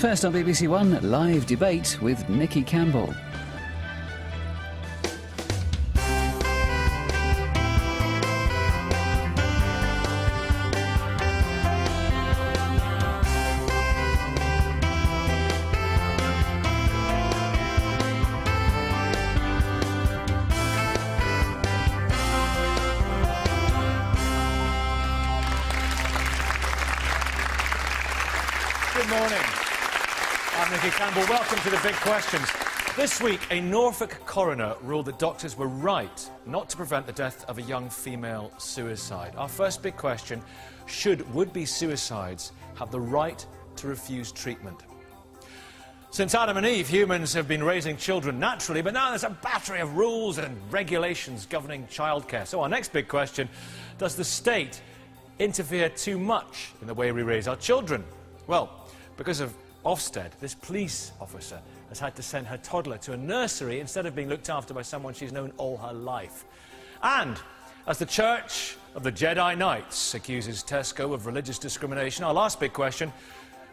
First on BBC One, live debate with Nikki Campbell. Good morning. I'm Nikki Campbell. Welcome to the Big Questions. This week, a Norfolk coroner ruled that doctors were right not to prevent the death of a young female suicide. Our first big question: should would-be suicides have the right to refuse treatment? Since Adam and Eve, humans have been raising children naturally, but now there's a battery of rules and regulations governing childcare. So our next big question: does the state interfere too much in the way we raise our children? Well, because of Ofsted, this police officer has had to send her toddler to a nursery instead of being looked after by someone she's known all her life. And as the Church of the Jedi Knights accuses Tesco of religious discrimination, our last big question: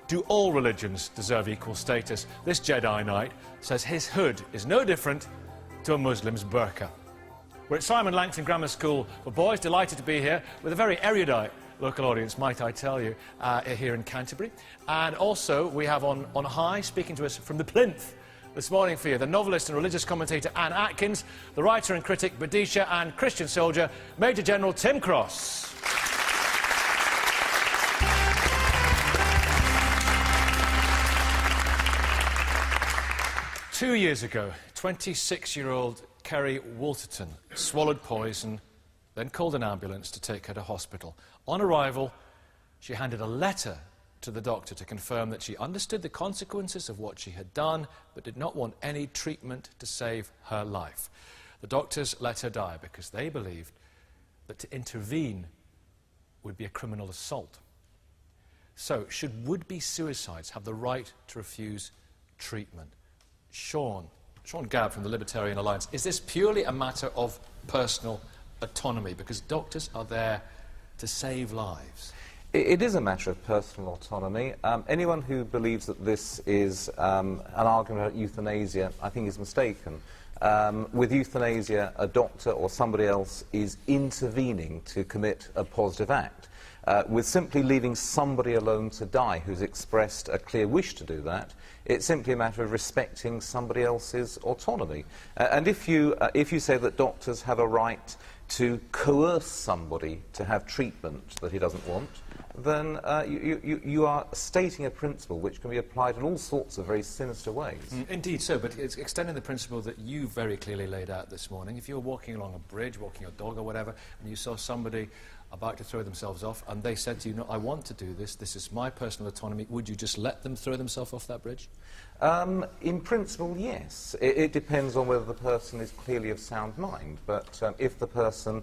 do all religions deserve equal status? This Jedi Knight says his hood is no different to a Muslim's burqa. We're at Simon Langton Grammar School for Boys, delighted to be here with a very erudite local audience, might I tell you, here in Canterbury. And also we have on high, speaking to us from the plinth this morning for you, the novelist and religious commentator Anne Atkins, the writer and critic Badisha, and Christian soldier Major General Tim Cross. Two years ago, 26-year-old Kerry Wolterton swallowed poison, then called an ambulance to take her to hospital. On arrival, she handed a letter to the doctor to confirm that she understood the consequences of what she had done, but did not want any treatment to save her life. The doctors let her die because they believed that to intervene would be a criminal assault. So, should would-be suicides have the right to refuse treatment? Sean Gabb from the Libertarian Alliance, is this purely a matter of personal autonomy, because doctors are there to save lives? It is a matter of personal autonomy. Anyone who believes that this is an argument about euthanasia, I think, is mistaken. With euthanasia, a doctor or somebody else is intervening to commit a positive act. With simply leaving somebody alone to die who's expressed a clear wish to do that, it's simply a matter of respecting somebody else's autonomy. And if you say that doctors have a right to coerce somebody to have treatment that he doesn't want, then you are stating a principle which can be applied in all sorts of very sinister ways. Indeed so, but it's extending the principle that you very clearly laid out this morning. If you were walking along a bridge, walking your dog or whatever, and you saw somebody about to throw themselves off, and they said to you, no, I want to do this, this is my personal autonomy, would you just let them throw themselves off that bridge? In principle, yes. It depends on whether the person is clearly of sound mind, but if the person,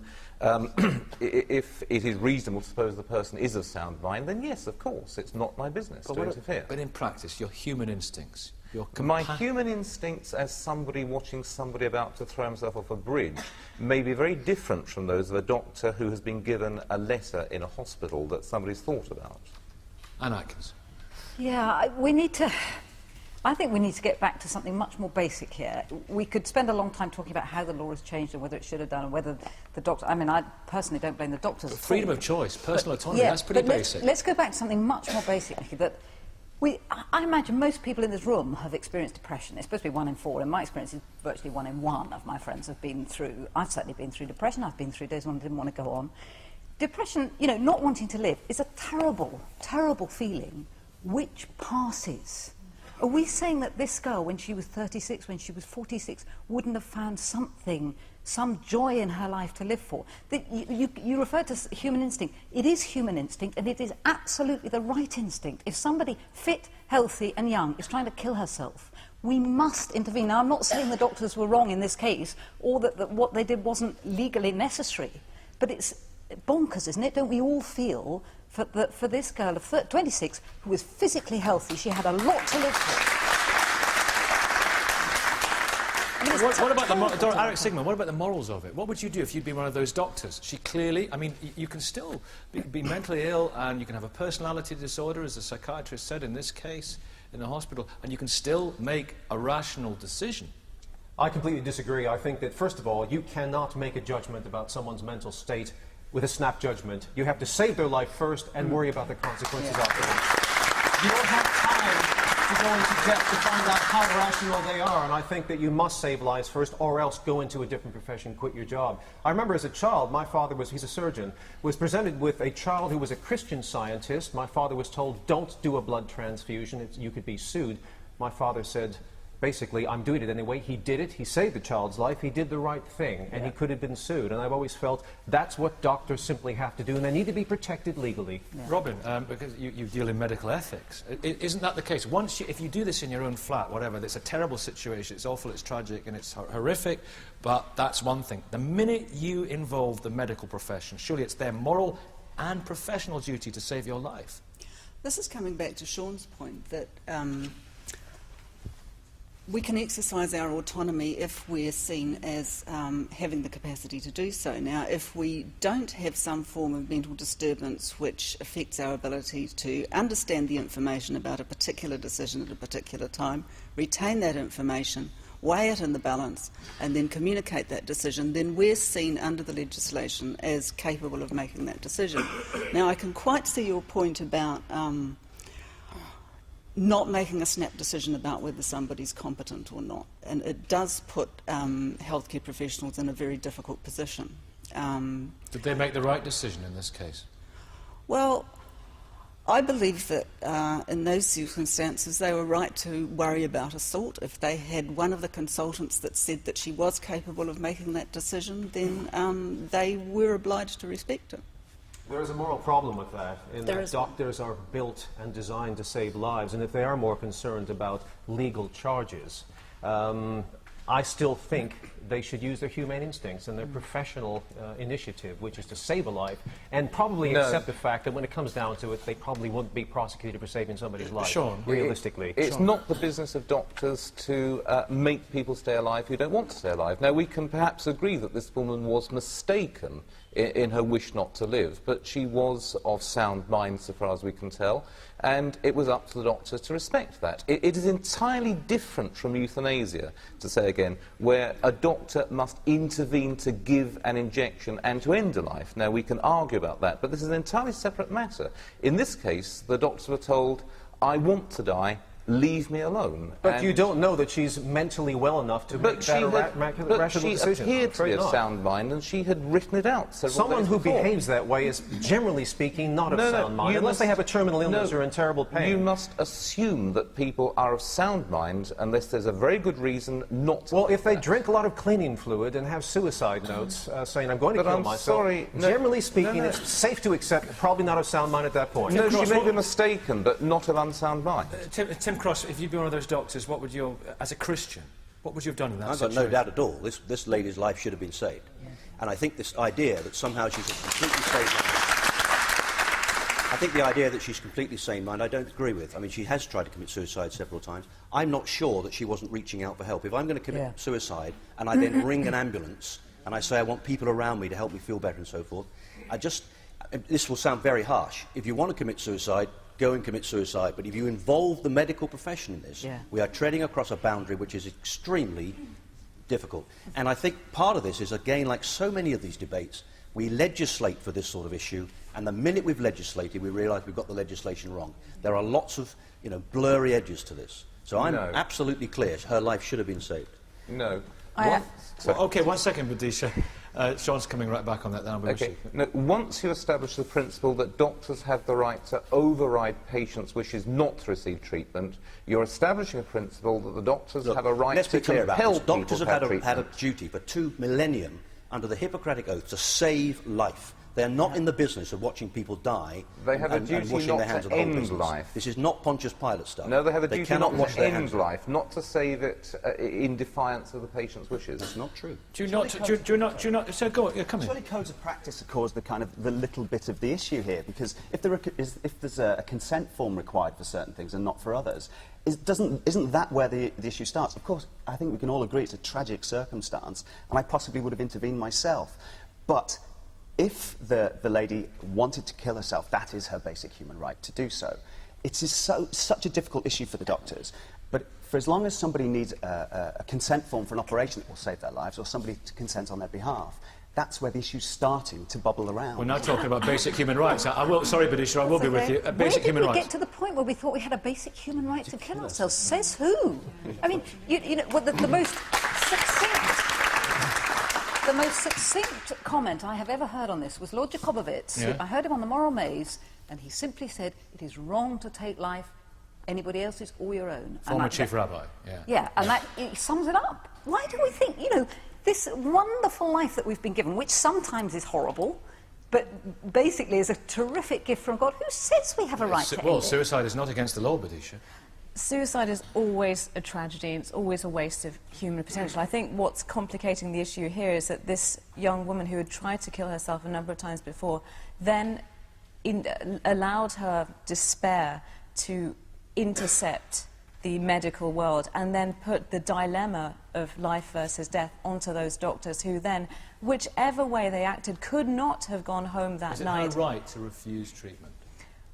if it is reasonable to suppose the person is of sound mind, then yes, of course, it's not my business to interfere. But in practice, your human instincts, my human instincts as somebody watching somebody about to throw himself off a bridge may be very different from those of a doctor who has been given a letter in a hospital that somebody's thought about. Anne Atkins. Yeah, I think we need to get back to something much more basic here. We could spend a long time talking about how the law has changed and whether it should have done, and whether the doctor... I mean, I personally don't blame the doctors. But freedom of choice, personal autonomy, that's pretty basic. Let's go back to something much more basic, Nicky, that I imagine most people in this room have experienced depression. It's supposed to be 1 in 4. In my experience, it's virtually 1 in 1 of my friends have been through... I've certainly been through depression. I've been through days when I didn't want to go on. Depression, you know, not wanting to live, is a terrible, terrible feeling which passes. Are we saying that this girl, when she was 36, when she was 46, wouldn't have found something, some joy in her life to live for? You referred to human instinct. It is human instinct, and it is absolutely the right instinct. If somebody fit, healthy and young is trying to kill herself, we must intervene. Now, I'm not saying the doctors were wrong in this case, or that what they did wasn't legally necessary, but it's bonkers, isn't it? Don't we all feel for this girl of 26 who was physically healthy, she had a lot to live for. I mean, what about Eric Sigmund, what about the morals of it? What would you do if you'd been one of those doctors? She clearly, I mean, you can still be mentally ill and you can have a personality disorder, as the psychiatrist said in this case. in a hospital, and you can still make a rational decision. I completely disagree. I think that, first of all, you cannot make a judgment about someone's mental state with a snap judgment. You have to save their life first and worry about the consequences afterwards. You don't have time to go into depth to find out how rational they are, and I think that you must save lives first or else go into a different profession, quit your job. I remember as a child, my father he's a surgeon, was presented with a child who was a Christian scientist. My father was told, don't do a blood transfusion, you could be sued. My father said, basically, I'm doing it anyway. He did it. He saved the child's life. He did the right thing, and he could have been sued. And I've always felt that's what doctors simply have to do, and they need to be protected legally. Yeah. Robin, because you deal in medical ethics, isn't that the case? If you do this in your own flat, whatever, it's a terrible situation, it's awful, it's tragic, and it's horrific, but that's one thing. The minute you involve the medical profession, surely it's their moral and professional duty to save your life. This is coming back to Sean's point that we can exercise our autonomy if we're seen as having the capacity to do so. Now, if we don't have some form of mental disturbance which affects our ability to understand the information about a particular decision at a particular time, retain that information, weigh it in the balance, and then communicate that decision, then we're seen under the legislation as capable of making that decision. Now, I can quite see your point about not making a snap decision about whether somebody's competent or not. And it does put healthcare professionals in a very difficult position. Did they make the right decision in this case? Well, I believe that in those circumstances they were right to worry about assault. If they had one of the consultants that said that she was capable of making that decision, then they were obliged to respect it. There is a moral problem with that, in that doctors are built and designed to save lives, and if they are more concerned about legal charges, I still think they should use their humane instincts and their professional initiative, which is to save a life, and probably accept the fact that when it comes down to it, they probably wouldn't be prosecuted for saving somebody's life, Sean, realistically. It's not the business of doctors to make people stay alive who don't want to stay alive. Now, we can perhaps agree that this woman was mistaken in her wish not to live, but she was of sound mind so far as we can tell, and it was up to the doctor to respect that. It is entirely different from euthanasia, to say again, where a doctor must intervene to give an injection and to end a life. Now, we can argue about that, but this is an entirely separate matter. In this case, the doctors were told, I want to die, leave me alone. But you don't know that she's mentally well enough to make that rational decision. But she appeared to be of sound mind, and she had written it out several Someone days who before. behaves that way is, generally speaking, not of sound mind, unless they have a terminal illness or in terrible pain. You must assume that people are of sound mind unless there's a very good reason not to. Well, if they drink a lot of cleaning fluid and have suicide notes saying, I'm going to kill myself, generally speaking, it's safe to accept probably not of sound mind at that point. No, she may be mistaken, but not of unsound mind. Tim Cross, if you'd been one of those doctors, what would you, as a Christian, what would you have done in that situation? I've got no doubt at all. This lady's life should have been saved. Yeah. And I think this idea that somehow she's a completely sane mind, I think the idea that she's completely sane mind, I don't agree with. I mean, she has tried to commit suicide several times. I'm not sure that she wasn't reaching out for help. If I'm going to commit suicide and I then ring an ambulance and I say I want people around me to help me feel better and so forth, this will sound very harsh. If you want to commit suicide, go and commit suicide. But if you involve the medical profession in this, we are treading across a boundary which is extremely difficult. And I think part of this is, again, like so many of these debates, we legislate for this sort of issue, and the minute we've legislated, we realise we've got the legislation wrong. There are lots of, blurry edges to this. So I'm absolutely clear. Her life should have been saved. No. OK, 1 second, Badisha. Sean's coming right back on that. Okay. Now, once you establish the principle that doctors have the right to override patients' wishes not to receive treatment, you're establishing a principle that the doctors have a right to compel people doctors have had a duty for 2 millennia under the Hippocratic Oath to save life. They're not in the business of watching people die they have a duty and washing not their hands to of the whole end business. life. This is not Pontius Pilate stuff. No, they have a duty cannot not wash to their end hands life, not to save it in defiance of the patient's wishes. That's not true. Do you not? So go on, come in. Surely codes of practice are caused the little bit of the issue here, because if there's a consent form required for certain things and not for others, isn't that where the issue starts? Of course, I think we can all agree it's a tragic circumstance, and I possibly would have intervened myself. But if the lady wanted to kill herself, that is her basic human right to do so. It is such a difficult issue for the doctors. But for as long as somebody needs a consent form for an operation that will save their lives, or somebody to consent on their behalf, that's where the issue's starting to bubble around. We're now talking about basic human rights. Sorry, Badisha, I will be with you. Basic human rights. Where did we get to the point where we thought we had a basic human right to kill ourselves? Says who? I mean, you know, well, the most succinct comment I have ever heard on this was Lord Jacobowitz. Yeah. I heard him on the Moral Maze, and he simply said, it is wrong to take life, anybody else's or your own. Former chief rabbi, yeah. Yeah, and that it sums it up. Why do we think, you know, this wonderful life that we've been given, which sometimes is horrible, but basically is a terrific gift from God, who says we have a right to end it? Suicide is not against the law, Badisha. Suicide is always a tragedy, and it's always a waste of human potential. I think what's complicating the issue here is that this young woman who had tried to kill herself a number of times before then allowed her despair to intercept the medical world and then put the dilemma of life versus death onto those doctors who then, whichever way they acted, could not have gone home that night. Is it her right to refuse treatment?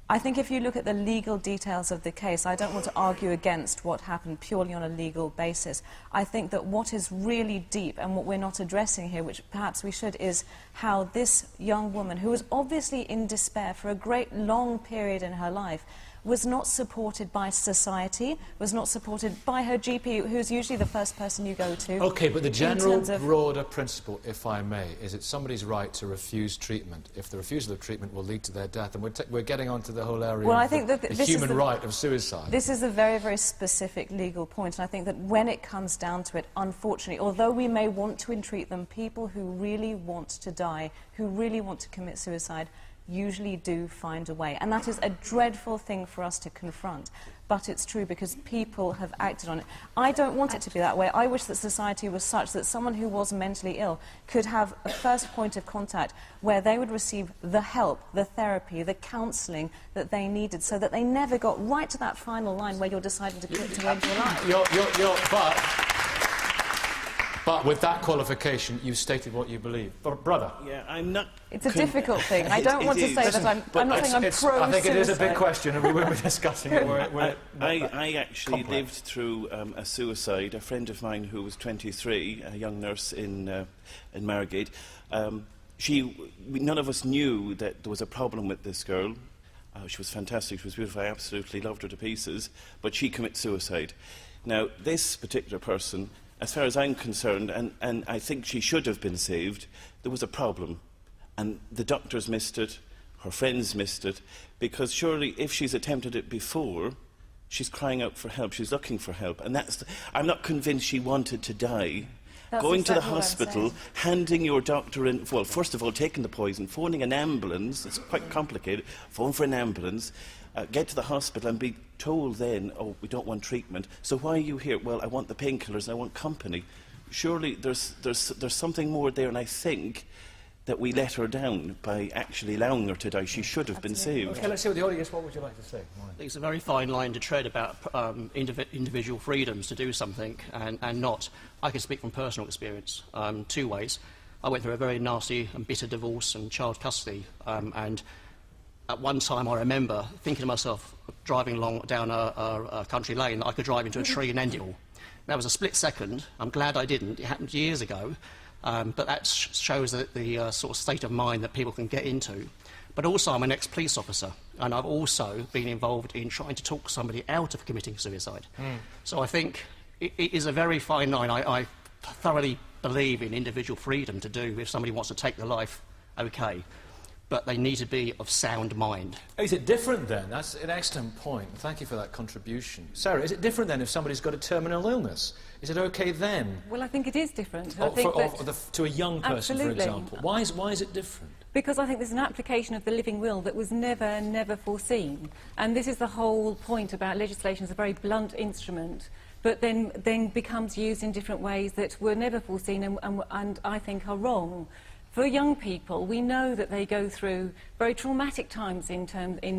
I think if you look at the legal details of the case, I don't want to argue against what happened purely on a legal basis. I think that what is really deep and what we're not addressing here, which perhaps we should, is how this young woman, who was obviously in despair for a great long period in her life, was not supported by society, was not supported by her GP, who's usually the first person you go to. OK, but the general broader principle, if I may, is it's somebody's right to refuse treatment if the refusal of treatment will lead to their death. And we're getting onto the whole area of the human right of suicide. This is a very, very specific legal point, and I think that when it comes down to it, unfortunately, although we may want to entreat them, people who really want to die, who really want to commit suicide, usually do find a way. And that is a dreadful thing for us to confront. But it's true because people have acted on it. I don't want it to be that way. I wish that society was such that someone who was mentally ill could have a first point of contact where they would receive the help, the therapy, the counselling that they needed, so that they never got right to that final line where you're deciding to end your life. But with that qualification, you've stated what you believe. Brother? Yeah, I'm not... It's a difficult thing. I don't want to say that I'm not saying I'm pro-suicide. I think it is a big question, and we won't be discussing it. I actually lived through a suicide. A friend of mine who was 23, a young nurse in Margate, none of us knew that there was a problem with this girl. She was fantastic, she was beautiful, I absolutely loved her to pieces, but she commits suicide. Now, this particular person, as far as I'm concerned, and I think she should have been saved, there was a problem. And the doctors missed it, her friends missed it, because surely if she's attempted it before, she's crying out for help, she's looking for help. And I'm not convinced she wanted to die. Going to the hospital, handing your doctor in, well, first of all, taking the poison, phoning an ambulance, it's quite complicated, phone for an ambulance, get to the hospital and be told then, oh, we don't want treatment, so why are you here? Well, I want the painkillers, I want company. Surely there's something more there, and I think that we let her down by actually allowing her to die. She should have been saved. OK, let's see what the audience, what would you like to say? I think it's a very fine line to tread about individual freedoms to do something and not. I can speak from personal experience, two ways. I went through a very nasty and bitter divorce and child custody, and at one time I remember thinking to myself, driving along down a country lane, that I could drive into a tree and end it all. That was a split second. I'm glad I didn't. It happened years ago. But that shows the sort of state of mind that people can get into. But also, I'm an ex-police officer, and I've also been involved in trying to talk somebody out of committing suicide. So I think it is a very fine line. I thoroughly believe in individual freedom to do if somebody wants to take their life, OK. But they need to be of sound mind. Is it different then? That's an excellent point. Thank you for that contribution. Sarah, is it different then if somebody's got a terminal illness? Is it OK then? Well, I think it is different. To a young person, absolutely. For example. Why is it different? Because I think there's an application of the living will that was never foreseen. And this is the whole point about legislation. It's a very blunt instrument, but then becomes used in different ways that were never foreseen and I think are wrong. For young people, we know that they go through very traumatic times in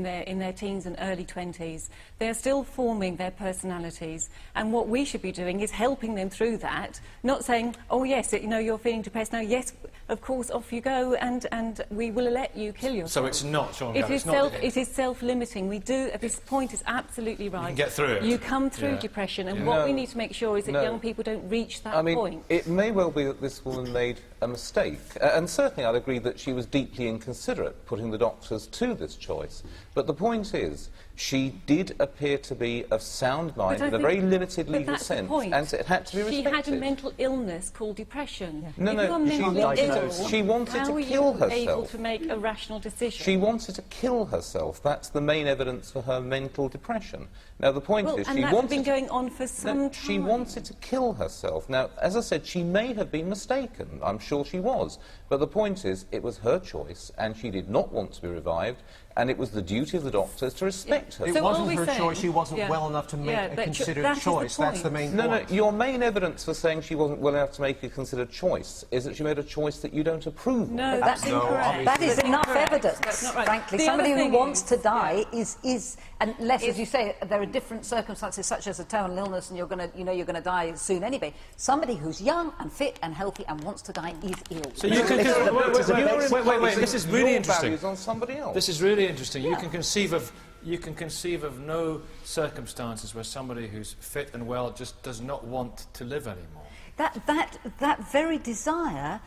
their teens and early 20s. They're still forming their personalities, and what we should be doing is helping them through that, not saying, oh yes, you know, you're feeling depressed now, yes, of course, off you go, and we will let you kill yourself. So it's not, Sean It Gabb, is it's not it is self-limiting. We do, at this point, is absolutely right. You can get through it. You come through Yeah. depression, and Yeah. what No. we need to make sure is that No. young people don't reach that I mean, point. it may well be that this woman made a mistake, and certainly I'd agree that she was deeply inconsiderate putting the doctors to this choice. But the point is, she did appear to be of sound mind, But I with a think- very limited but legal that's the sense, point. and it had to be She respected. had a mental illness called depression. No, if no, you're she mentally wanted ill, to- she wanted how to are kill you able herself. to make a rational decision? She wanted to kill herself. That's the main evidence for her mental depression. Now, the point well, is, and she that's wanted been to- going on for some No, time. she wanted to kill herself. Now, as I said, she may have been mistaken. I'm sure she was. But the point is, it was her choice, and she did not want to be revived, and it was the duty of the doctors to respect her. It So are wasn't we her saying- choice. She wasn't Yeah. well enough to make Yeah, a but considered that is the choice. That's the point. main No, no, point. your main evidence for saying she wasn't well enough to make a considered choice is that she made a choice that you don't approve of. No, that's No, incorrect. obviously. That is That's enough incorrect. evidence, That's not right. frankly. The Somebody other who thing wants to die yeah. is unless, as you say, there are different circumstances, such as a terminal illness, and you're going to die soon anyway. Somebody who's young and fit and healthy and wants to die is ill. So you can... Wait, this is really Your interesting. values on somebody else. This is really interesting. You can conceive of no circumstances where somebody who's fit and well just does not want to live anymore. That very desire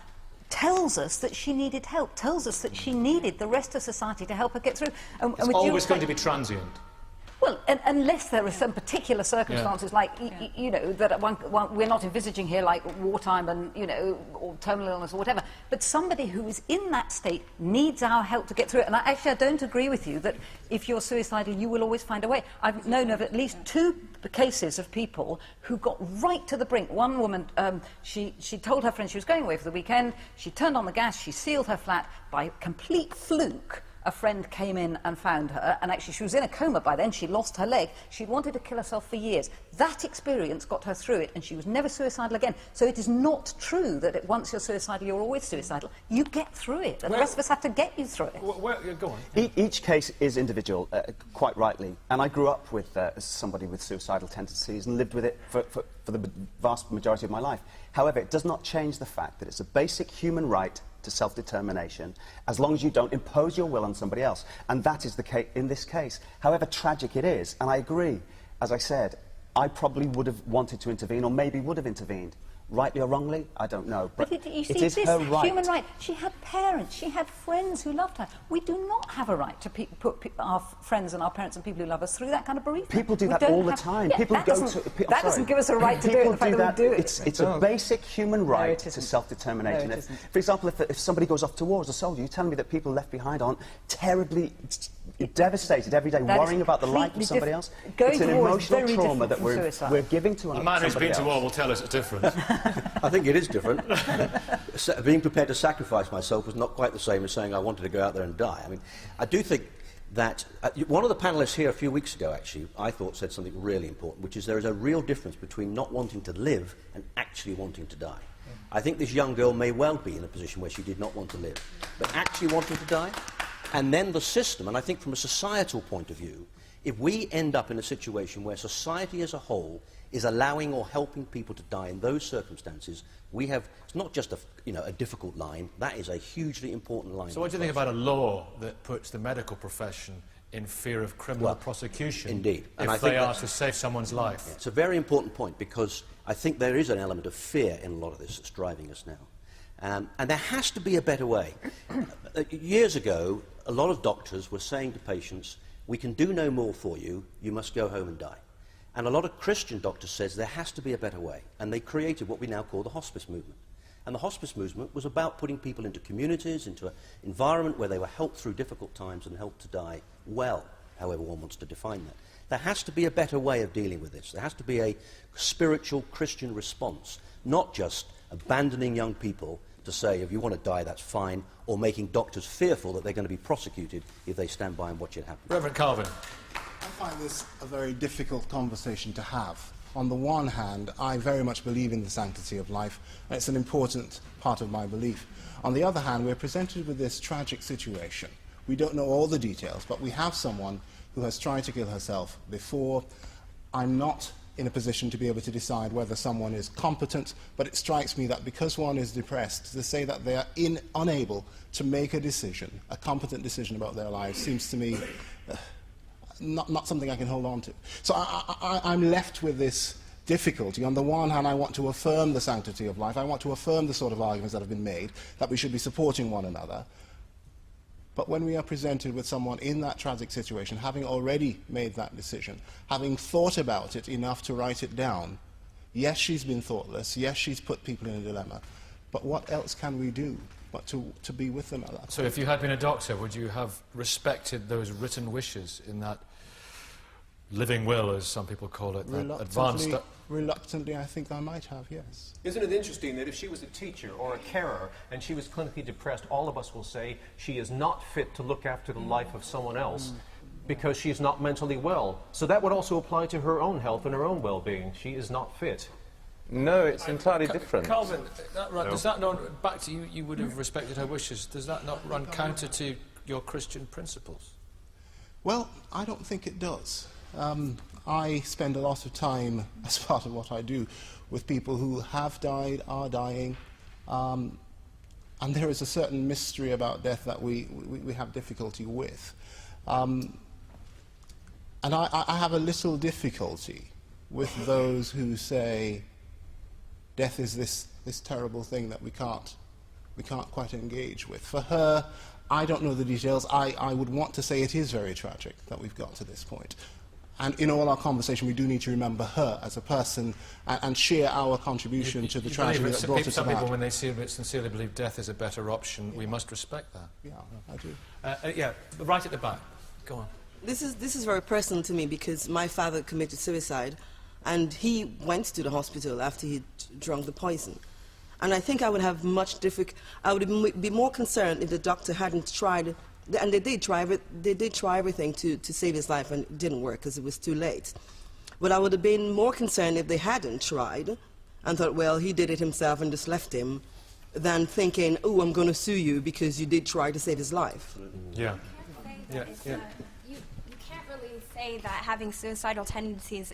tells us that she needed help, tells us that she needed the rest of society to help her get through. And It's with due always going respect- to be transient. Well, unless there are some particular circumstances, like, you know, that we're not envisaging here, like wartime and, you know, or terminal illness or whatever, but somebody who is in that state needs our help to get through it. And I don't agree with you that if you're suicidal, you will always find a way. I've known of at least 2 cases of people who got right to the brink. One woman, she told her friend she was going away for the weekend, she turned on the gas, she sealed her flat. By complete fluke, a friend came in and found her, and actually she was in a coma by then. She lost her leg. She'd wanted to kill herself for years. That experience got her through it, and she was never suicidal again. So it is not true that once you're suicidal, you're always suicidal. You get through it, and the rest of us have to get you through it. Go on. Each case is individual, quite rightly, and I grew up with somebody with suicidal tendencies and lived with it for the vast majority of my life. However, it does not change the fact that it's a basic human right to self-determination, as long as you don't impose your will on somebody else. And that is the case in this case. However tragic it is, and I agree, as I said, I probably would have wanted to intervene, or maybe would have intervened. Rightly or wrongly, I don't know. But you see, it is this her right. human right. She had parents, she had friends who loved her. We do not have a right to put our friends and our parents and people who love us through that kind of bereavement. People do We that don't all the have- time. Yeah, People that go doesn't- to... That doesn't give us a right to do it, People the fact that we do it. It's a basic human right it to isn't. self-determination. No, it If, isn't. for example, if somebody goes off to war as a soldier, you're telling me that people left behind aren't terribly devastated every day, That is worrying about the life of completely somebody different. else? Going It's an to war is emotional very trauma different that from we're suicide. giving to A man who's somebody been to else. war will tell us it's different. I think it is different. Being prepared to sacrifice myself was not quite the same as saying I wanted to go out there and die. I mean, I do think that one of the panellists here a few weeks ago, actually, I thought said something really important, which is there is a real difference between not wanting to live and actually wanting to die. I think this young girl may well be in a position where she did not want to live, but actually wanting to die. And then the system, and I think from a societal point of view, if we end up in a situation where society as a whole is allowing or helping people to die in those circumstances, we have, it's not just a difficult line, that is a hugely important line. So what do you think about a law that puts the medical profession in fear of criminal prosecution indeed. And if I think they are that's- to save someone's life? It's a very important point, because I think there is an element of fear in a lot of this that's driving us now. And there has to be a better way. Years ago, a lot of doctors were saying to patients, we can do no more for you, you must go home and die. And a lot of Christian doctors says there has to be a better way. And they created what we now call the hospice movement. And the hospice movement was about putting people into communities, into an environment where they were helped through difficult times and helped to die well, however one wants to define that. There has to be a better way of dealing with this. There has to be a spiritual Christian response, not just abandoning young people to say, if you want to die, that's fine, or making doctors fearful that they're going to be prosecuted if they stand by and watch it happen. Reverend Carvin. I find this a very difficult conversation to have. On the one hand, I very much believe in the sanctity of life, and it's an important part of my belief. On the other hand, we're presented with this tragic situation. We don't know all the details, but we have someone who has tried to kill herself before. I'm not in a position to be able to decide whether someone is competent, but it strikes me that because one is depressed, to say that they are unable to make a decision, a competent decision about their lives, seems to me not something I can hold on to. So I'm left with this difficulty. On the one hand, I want to affirm the sanctity of life. I want to affirm the sort of arguments that have been made, that we should be supporting one another. But when we are presented with someone in that tragic situation, having already made that decision, having thought about it enough to write it down, yes, she's been thoughtless, yes, she's put people in a dilemma, but what else can we do but to be with them at that point? So if you had been a doctor, would you have respected those written wishes in that living will, as some people call it, that advanced... Reluctantly, I think I might have, yes. Isn't it interesting that if she was a teacher or a carer and she was clinically depressed, all of us will say she is not fit to look after the life of someone else because she is not mentally well. So that would also apply to her own health and her own well-being. She is not fit. No, it's entirely different. Calvin, does that not, back to you, you would have respected her wishes, does that not run counter to your Christian principles? Well, I don't think it does. I spend a lot of time, as part of what I do, with people who have died, are dying, and there is a certain mystery about death that we have difficulty with. And I have a little difficulty with those who say death is this terrible thing that we can't quite engage with. For her, I don't know the details. I would want to say it is very tragic that we've got to this point. And in all our conversation, we do need to remember her as a person and share our contribution to the tragedy that brought us to some that. people, when they sincerely believe death is a better option, we must respect that. Yeah, I do. Yeah, right at the back. Go on. This is very personal to me because my father committed suicide, and he went to the hospital after he'd drunk the poison. And I think I would have I would be more concerned if the doctor hadn't tried. And they did try everything to save his life, and it didn't work because it was too late. But I would have been more concerned if they hadn't tried and thought, well, he did it himself and just left him, than thinking, oh, I'm going to sue you because you did try to save his life. Yeah. You can't really say that having suicidal tendencies,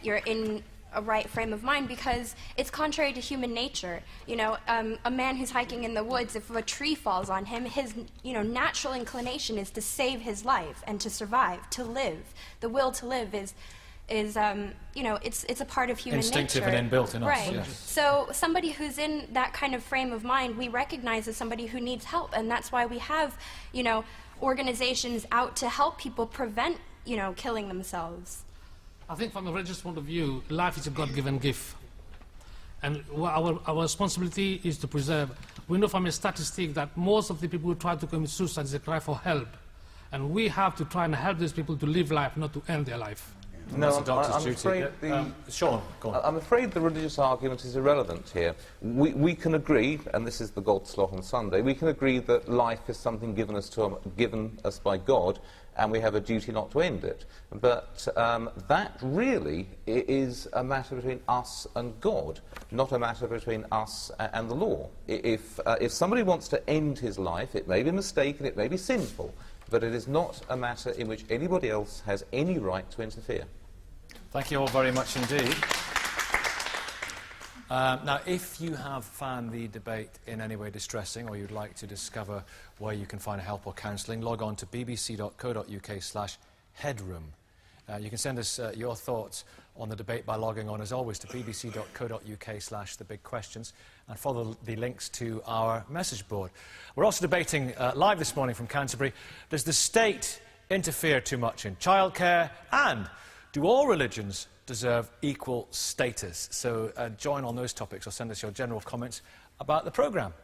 you're in a right frame of mind, because it's contrary to human nature. You know, a man who's hiking in the woods, if a tree falls on him, his natural inclination is to save his life and to survive, to live. The will to live is it's a part of human instinctive nature. and inbuilt in us. Right. Yes. So somebody who's in that kind of frame of mind, we recognize as somebody who needs help, and that's why we have, organizations out to help people prevent, killing themselves. I think from a religious point of view, life is a God-given gift. And our responsibility is to preserve. We know from a statistic that most of the people who try to commit suicide is a cry for help. And we have to try and help these people to live life, not to end their life. No, I'm afraid Sean, go on. I'm afraid the religious argument is irrelevant here. We can agree, and this is the God's law on Sunday, we can agree that life is something given us by God, and we have a duty not to end it. But that really is a matter between us and God, not a matter between us and the law. If somebody wants to end his life, it may be mistaken, it may be sinful, but it is not a matter in which anybody else has any right to interfere. Thank you all very much indeed. Now, if you have found the debate in any way distressing, or you'd like to discover where you can find help or counselling, log on to bbc.co.uk/headroom. You can send us your thoughts on the debate by logging on, as always, to bbc.co.uk/thebigquestions, and follow the links to our message board. We're also debating live this morning from Canterbury, does the state interfere too much in childcare, and do all religions deserve equal status? So join on those topics, or send us your general comments about the programme.